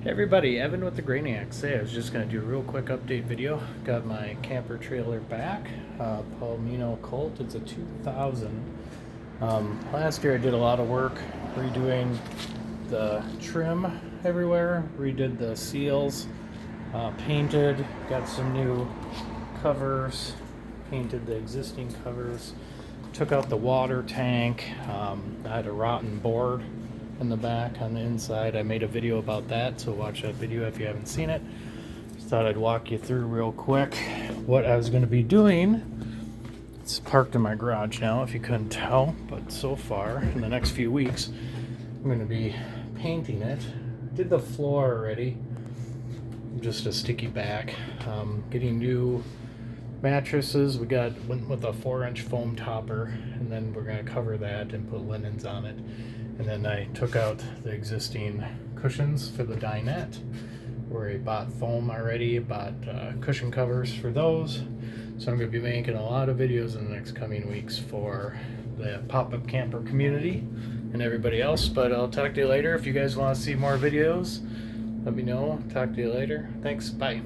Hey everybody, Evan with the Grainiacs. Hey, I was just going to do a real quick update video. Got my camper trailer back, Palomino Colt. It's a 2000. Last year I did a lot of work redoing the trim everywhere, redid the seals, painted, got some new covers, painted the existing covers, took out the water tank. I had a rotten board in the back. On the inside, I made a video about that, so watch that video if you haven't seen it. Just thought I'd walk you through real quick what I was going to be doing. It's parked in my garage now, if you couldn't tell, but so far in the next few weeks I'm going to be painting it. Did the floor already, just a sticky back. Getting new mattresses. We went with a 4-inch foam topper, and then we're going to cover that and put linens on it. And then I took out the existing cushions for the dinette, where I bought foam already, bought cushion covers for those. So I'm going to be making a lot of videos in the next coming weeks for the pop-up camper community and everybody else. But I'll talk to you later. If you guys want to see more videos, let me know. Talk to you later. Thanks. Bye.